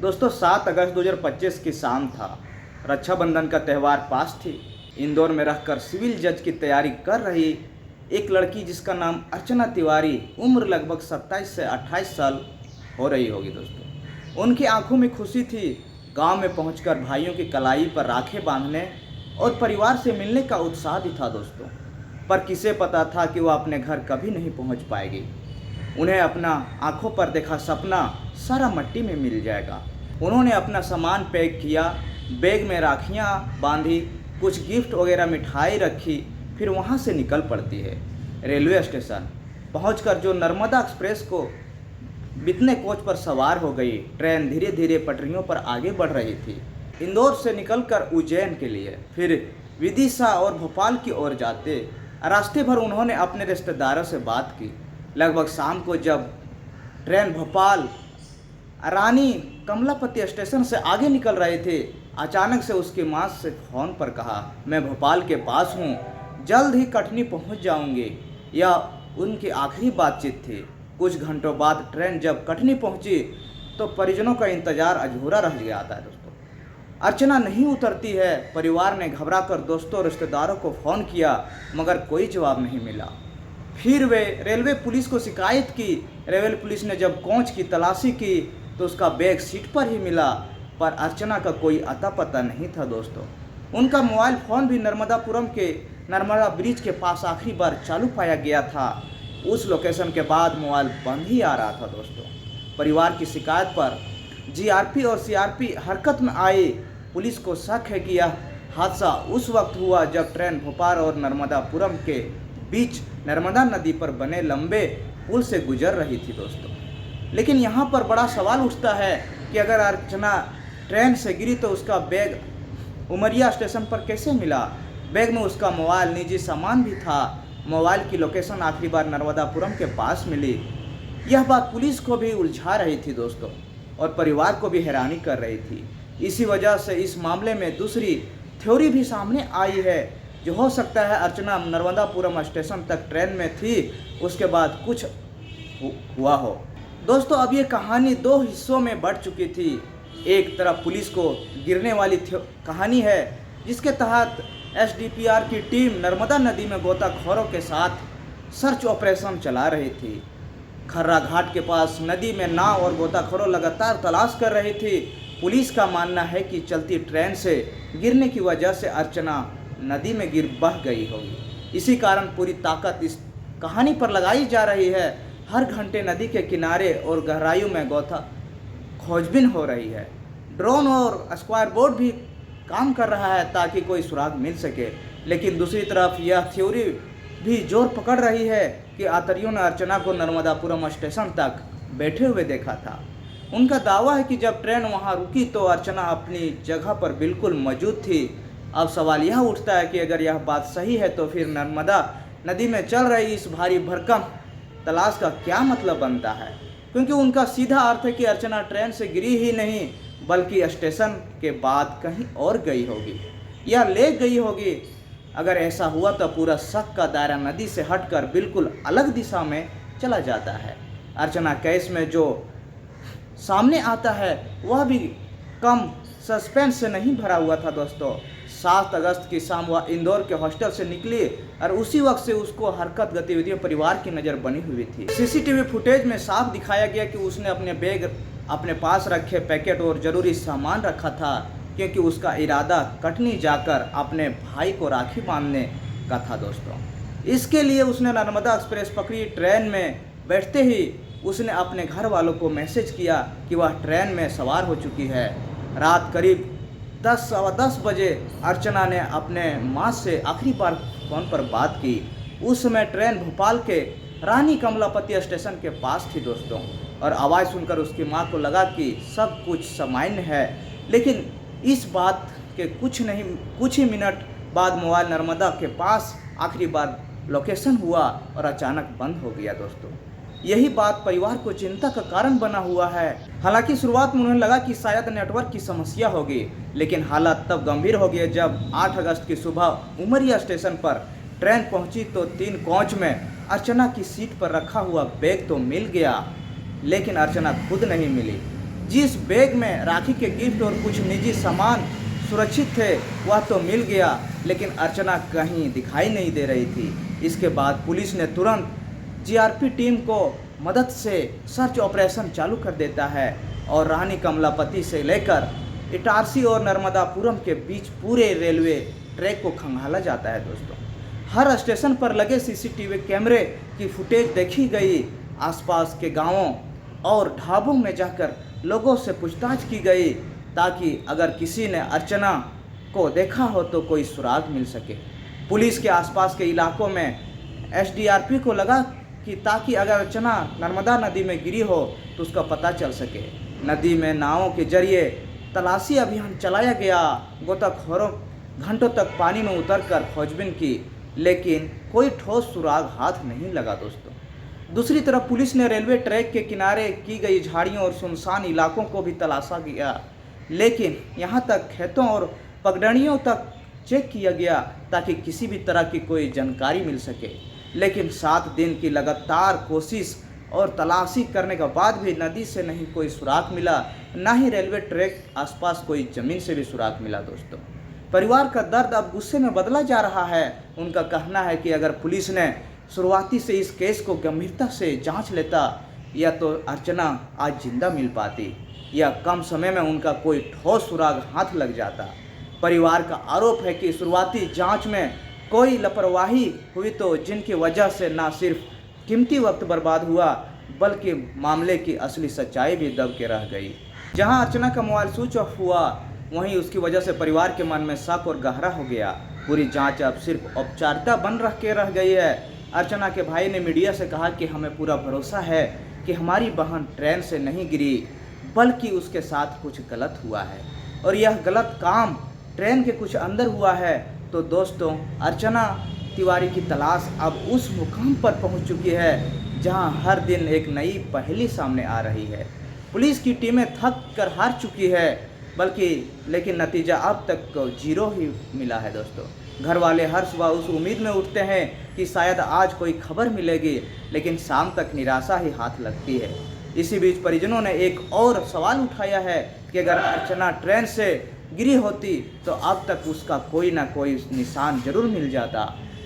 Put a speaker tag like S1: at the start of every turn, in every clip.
S1: दोस्तों 7 अगस्त 2025 की शाम था। रक्षाबंधन का त्यौहार पास थी। इंदौर में रहकर सिविल जज की तैयारी कर रही एक लड़की जिसका नाम अर्चना तिवारी, उम्र लगभग 27 से 28 साल हो रही होगी दोस्तों। उनकी आंखों में खुशी थी। गांव में पहुंचकर भाइयों की कलाई पर राखें बांधने और परिवार से मिलने का उत्साह भी था दोस्तों। पर किसे पता था कि वह अपने घर कभी नहीं पहुंच पाएगी। उन्हें अपना आंखों पर देखा सपना सारा मिट्टी में मिल जाएगा। उन्होंने अपना सामान पैक किया, बैग में राखियाँ बांधी, कुछ गिफ्ट वगैरह मिठाई रखी, फिर वहाँ से निकल पड़ती है। रेलवे स्टेशन पहुंचकर जो नर्मदा एक्सप्रेस को बीतने कोच पर सवार हो गई। ट्रेन धीरे धीरे पटरियों पर आगे बढ़ रही थी। इंदौर से निकलकर उज्जैन के लिए, फिर विदिशा और भोपाल की ओर जाते रास्ते भर उन्होंने अपने रिश्तेदारों से बात की। लगभग शाम को जब ट्रेन भोपाल रानी कमलापति स्टेशन से आगे निकल रहे थे, अचानक से उसकी माँ से फ़ोन पर कहा, मैं भोपाल के पास हूँ, जल्द ही कटनी पहुँच जाऊँगी। यह उनकी आखिरी बातचीत थी। कुछ घंटों बाद ट्रेन जब कटनी पहुँची तो परिजनों का इंतज़ार अधूरा रह गया था दोस्तों। अर्चना नहीं उतरती है। परिवार ने घबराकर दोस्तों और रिश्तेदारों को फ़ोन किया, मगर कोई जवाब नहीं मिला। फिर वे रेलवे पुलिस को शिकायत की। रेलवे पुलिस ने जब कोच की तलाशी की तो उसका बैग सीट पर ही मिला, पर अर्चना का कोई अता पता नहीं था दोस्तों। उनका मोबाइल फ़ोन भी नर्मदापुरम के नर्मदा ब्रिज के पास आखिरी बार चालू पाया गया था। उस लोकेशन के बाद मोबाइल बंद ही आ रहा था दोस्तों। परिवार की शिकायत पर जीआरपी और सीआरपी हरकत में आए। पुलिस को शक है कि यह हादसा उस वक्त हुआ जब ट्रेन भोपाल और नर्मदापुरम के बीच नर्मदा नदी पर बने लंबे पुल से गुजर रही थी दोस्तों। लेकिन यहाँ पर बड़ा सवाल उठता है कि अगर अर्चना ट्रेन से गिरी तो उसका बैग उमरिया स्टेशन पर कैसे मिला। बैग में उसका मोबाइल, निजी सामान भी था। मोबाइल की लोकेशन आखिरी बार नर्मदापुरम के पास मिली। यह बात पुलिस को भी उलझा रही थी दोस्तों, और परिवार को भी हैरानी कर रही थी। इसी वजह से इस मामले में दूसरी थ्योरी भी सामने आई है, जो हो सकता है अर्चना नर्मदापुरम स्टेशन तक ट्रेन में थी, उसके बाद कुछ हुआ हो। दोस्तों अब ये कहानी दो हिस्सों में बढ़ चुकी थी। एक तरफ पुलिस को गिरने वाली कहानी है, जिसके तहत एसडीपीआर की टीम नर्मदा नदी में गोताखोरों के साथ सर्च ऑपरेशन चला रही थी। खर्रा घाट के पास नदी में नाव और गोताखोरों लगातार तलाश कर रही थी। पुलिस का मानना है कि चलती ट्रेन से गिरने की वजह से अर्चना नदी में बह गई होगी। इसी कारण पूरी ताकत इस कहानी पर लगाई जा रही है। हर घंटे नदी के किनारे और गहराइयों में खोजबीन हो रही है। ड्रोन और स्क्वायर बोर्ड भी काम कर रहा है ताकि कोई सुराग मिल सके। लेकिन दूसरी तरफ यह थ्योरी भी जोर पकड़ रही है कि आतरियों ने अर्चना को नर्मदापुरम स्टेशन तक बैठे हुए देखा था। उनका दावा है कि जब ट्रेन वहां रुकी तो अर्चना अपनी जगह पर बिल्कुल मौजूद थी। अब सवाल यह उठता है कि अगर यह बात सही है तो फिर नर्मदा नदी में चल रही इस भारी भरकम तलाश का क्या मतलब बनता है, क्योंकि उनका सीधा अर्थ है कि अर्चना ट्रेन से गिरी ही नहीं बल्कि स्टेशन के बाद कहीं और गई होगी या ले गई होगी। अगर ऐसा हुआ तो पूरा शक का दायरा नदी से हटकर बिल्कुल अलग दिशा में चला जाता है। अर्चना केस में जो सामने आता है वह भी कम सस्पेंस से नहीं भरा हुआ था दोस्तों। 7 अगस्त की शाम वह इंदौर के हॉस्टल से निकली और उसी वक्त से उसको हरकत गतिविधियों परिवार की नज़र बनी हुई थी। सीसीटीवी फुटेज में साफ दिखाया गया कि उसने अपने बैग, अपने पास रखे पैकेट और ज़रूरी सामान रखा था, क्योंकि उसका इरादा कटनी जाकर अपने भाई को राखी बांधने का था दोस्तों। इसके लिए उसने नर्मदा एक्सप्रेस पकड़ी। ट्रेन में बैठते ही उसने अपने घर वालों को मैसेज किया कि वह ट्रेन में सवार हो चुकी है। रात करीब 10-10 बजे अर्चना ने अपने माँ से आखिरी बार फ़ोन पर बात की। उस समय ट्रेन भोपाल के रानी कमलापति स्टेशन के पास थी दोस्तों, और आवाज़ सुनकर उसकी माँ को लगा कि सब कुछ सामान्य है। लेकिन इस बात के कुछ ही मिनट बाद मोबाइल नर्मदा के पास आखिरी बार लोकेशन हुआ और अचानक बंद हो गया दोस्तों। यही बात परिवार को चिंता का कारण बना हुआ है। हालांकि शुरुआत में उन्हें लगा कि शायद नेटवर्क की समस्या होगी, लेकिन हालात तब गंभीर हो गए जब 8 अगस्त की सुबह उमरिया स्टेशन पर ट्रेन पहुंची तो 3 कोच में अर्चना की सीट पर रखा हुआ बैग तो मिल गया, लेकिन अर्चना खुद नहीं मिली। जिस बैग में राखी के गिफ्ट और कुछ निजी सामान सुरक्षित थे वह तो मिल गया, लेकिन अर्चना कहीं दिखाई नहीं दे रही थी। इसके बाद पुलिस ने तुरंत जीआरपी टीम को मदद से सर्च ऑपरेशन चालू कर देता है और रानी कमलापति से लेकर इटारसी और नर्मदापुरम के बीच पूरे रेलवे ट्रैक को खंगाला जाता है दोस्तों। हर स्टेशन पर लगे सीसीटीवी कैमरे की फुटेज देखी गई। आसपास के गांवों और ढाबों में जाकर लोगों से पूछताछ की गई ताकि अगर किसी ने अर्चना को देखा हो तो कोई सुराग मिल सके। पुलिस के आसपास के इलाकों में एसडीआरपी को लगा कि ताकि अगर अर्चना नर्मदा नदी में गिरी हो तो उसका पता चल सके। नदी में नावों के जरिए तलाशी अभियान चलाया गया। गोताखोरों घंटों तक पानी में उतरकर खोजबीन की, लेकिन कोई ठोस सुराग हाथ नहीं लगा दोस्तों। दूसरी तरफ पुलिस ने रेलवे ट्रैक के किनारे की गई झाड़ियों और सुनसान इलाकों को भी तलाशा गया, लेकिन यहाँ तक खेतों और पगडंडियों तक चेक किया गया ताकि किसी भी तरह की कोई जानकारी मिल सके। लेकिन 7 दिन की लगातार कोशिश और तलाशी करने के बाद भी नदी से नहीं कोई सुराग मिला, ना ही रेलवे ट्रैक आसपास कोई ज़मीन से भी सुराग मिला दोस्तों। परिवार का दर्द अब गुस्से में बदला जा रहा है। उनका कहना है कि अगर पुलिस ने शुरुआती से इस केस को गंभीरता से जांच लेता, या तो अर्चना आज जिंदा मिल पाती या कम समय में उनका कोई ठोस सुराग हाथ लग जाता। परिवार का आरोप है कि शुरुआती जांच में कोई लापरवाही हुई तो जिनकी वजह से न सिर्फ कीमती वक्त बर्बाद हुआ बल्कि मामले की असली सच्चाई भी दब के रह गई। जहां अर्चना का मोबाइल स्विच ऑफ हुआ, वहीं उसकी वजह से परिवार के मन में शक और गहरा हो गया। पूरी जांच अब सिर्फ औपचारिकता बन रह गई है। अर्चना के भाई ने मीडिया से कहा कि हमें पूरा भरोसा है कि हमारी बहन ट्रेन से नहीं गिरी, बल्कि उसके साथ कुछ गलत हुआ है और यह गलत काम ट्रेन के कुछ अंदर हुआ है। तो दोस्तों, अर्चना तिवारी की तलाश अब उस मुकाम पर पहुंच चुकी है जहां हर दिन एक नई पहेली सामने आ रही है। पुलिस की टीमें थक कर हार चुकी है, लेकिन नतीजा अब तक 0 ही मिला है दोस्तों। घर वाले हर सुबह उस उम्मीद में उठते हैं कि शायद आज कोई खबर मिलेगी, लेकिन शाम तक निराशा ही हाथ लगती है। इसी बीच परिजनों ने एक और सवाल उठाया है कि अगर अर्चना ट्रेन से गिरी होती तो अब तक उसका कोई ना कोई निशान जरूर मिल जाता।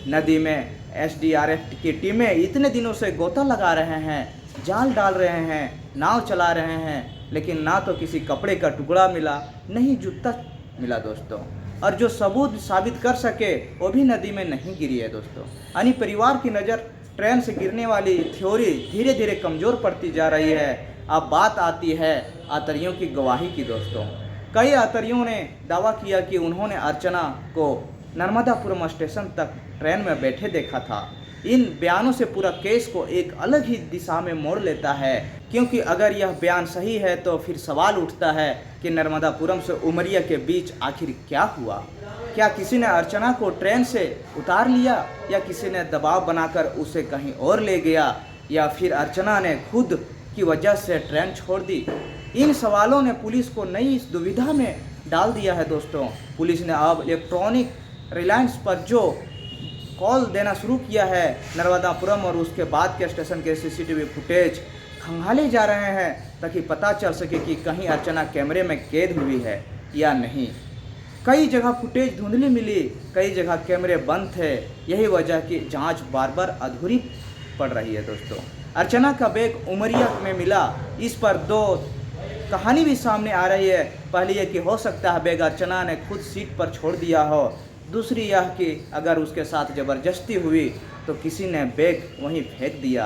S1: नदी में एसडीआरएफ की टीमें इतने दिनों से गोता लगा रहे हैं, जाल डाल रहे हैं, नाव चला रहे हैं, लेकिन ना तो किसी कपड़े का टुकड़ा मिला, नहीं जूता मिला दोस्तों। और जो सबूत साबित कर सके वो भी नदी में नहीं गिरी है दोस्तों। यानी परिवार की नज़र ट्रेन से गिरने वाली थ्योरी धीरे धीरे कमज़ोर पड़ती जा रही है। अब बात आती है आतरियों की गवाही की दोस्तों। कई आतरियों ने दावा किया कि उन्होंने अर्चना को नर्मदापुरम स्टेशन तक ट्रेन में बैठे देखा था। इन बयानों से पूरा केस को एक अलग ही दिशा में मोड़ लेता है, क्योंकि अगर यह बयान सही है तो फिर सवाल उठता है कि नर्मदापुरम से उमरिया के बीच आखिर क्या हुआ। क्या किसी ने अर्चना को ट्रेन से उतार लिया, या किसी ने दबाव बनाकर उसे कहीं और ले गया, या फिर अर्चना ने खुद की वजह से ट्रेन छोड़ दी। इन सवालों ने पुलिस को नई इस दुविधा में डाल दिया है दोस्तों। पुलिस ने अब इलेक्ट्रॉनिक रिलायंस पर जो कॉल देना शुरू किया है, नर्मदापुरम और उसके बाद के स्टेशन के सीसीटीवी फुटेज खंगाले जा रहे हैं ताकि पता चल सके कि कहीं अर्चना कैमरे में कैद हुई है या नहीं। कई जगह फुटेज धुंधली मिली, कई जगह कैमरे बंद थे। यही वजह की जांच बार बार अधूरी पड़ रही है दोस्तों। अर्चना का बैग उमरिया में मिला, इस पर 2 कहानी भी सामने आ रही है। पहली ये कि हो सकता है बैग अर्चना ने खुद सीट पर छोड़ दिया हो। दूसरी यह कि अगर उसके साथ ज़बरदस्ती हुई तो किसी ने बैग वहीं फेंक दिया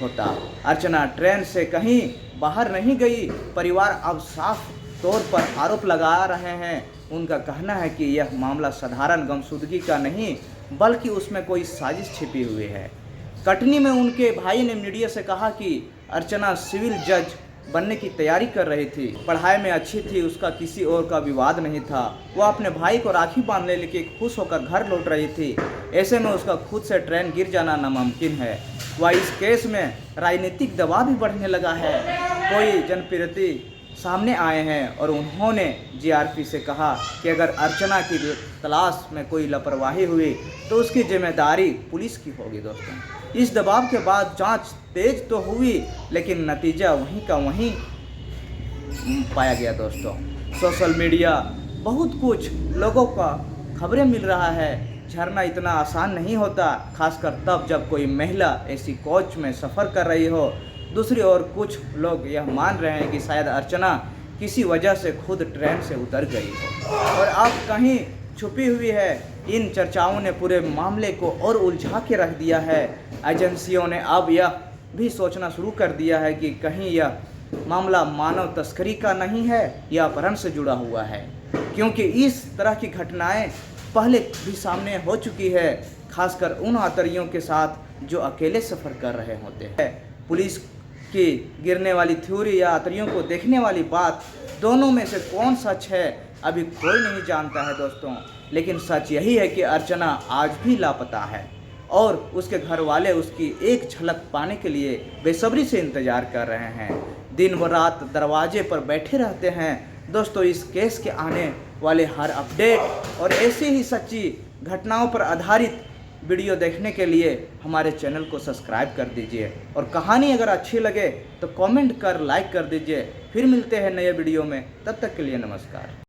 S1: होता। अर्चना ट्रेन से कहीं बाहर नहीं गई। परिवार अब साफ तौर पर आरोप लगा रहे हैं। उनका कहना है कि यह मामला साधारण गुमशुदगी का नहीं, बल्कि उसमें कोई साजिश छिपी हुई है। कटनी में उनके भाई ने मीडिया से कहा कि अर्चना सिविल जज बनने की तैयारी कर रही थी, पढ़ाई में अच्छी थी, उसका किसी और का विवाद नहीं था। वह अपने भाई को राखी बांधने लेके खुश होकर घर लौट रही थी। ऐसे में उसका खुद से ट्रेन गिर जाना नामुमकिन है। वह इस केस में राजनीतिक दबाव भी बढ़ने लगा है। कोई जनप्रतिनिधि सामने आए हैं और उन्होंने जीआरपी से कहा कि अगर अर्चना की तलाश में कोई लापरवाही हुई तो उसकी जिम्मेदारी पुलिस की होगी दोस्तों। इस दबाव के बाद जांच तेज तो हुई, लेकिन नतीजा वहीं का वहीं पाया गया दोस्तों। सोशल मीडिया बहुत कुछ लोगों का खबरें मिल रहा है। झरना इतना आसान नहीं होता, खासकर तब जब कोई महिला ऐसी कोच में सफ़र कर रही हो। दूसरी ओर कुछ लोग यह मान रहे हैं कि शायद अर्चना किसी वजह से खुद ट्रेन से उतर गई हो और अब कहीं छुपी हुई है। इन चर्चाओं ने पूरे मामले को और उलझा के रख दिया है। एजेंसियों ने अब यह भी सोचना शुरू कर दिया है कि कहीं यह मामला मानव तस्करी का नहीं है या अपहरण से जुड़ा हुआ है, क्योंकि इस तरह की घटनाएं पहले भी सामने हो चुकी है, खासकर उन यात्रियों के साथ जो अकेले सफ़र कर रहे होते हैं। पुलिस की गिरने वाली थ्योरी या यात्रियों को देखने वाली बात, दोनों में से कौन सच है अभी कोई नहीं जानता है दोस्तों। लेकिन सच यही है कि अर्चना आज भी लापता है और उसके घर वाले उसकी एक झलक पाने के लिए बेसब्री से इंतज़ार कर रहे हैं। दिन व रात दरवाजे पर बैठे रहते हैं दोस्तों। इस केस के आने वाले हर अपडेट और ऐसी ही सच्ची घटनाओं पर आधारित वीडियो देखने के लिए हमारे चैनल को सब्सक्राइब कर दीजिए और कहानी अगर अच्छी लगे तो कमेंट कर लाइक कर दीजिए। फिर मिलते हैं नए वीडियो में, तब तक के लिए नमस्कार।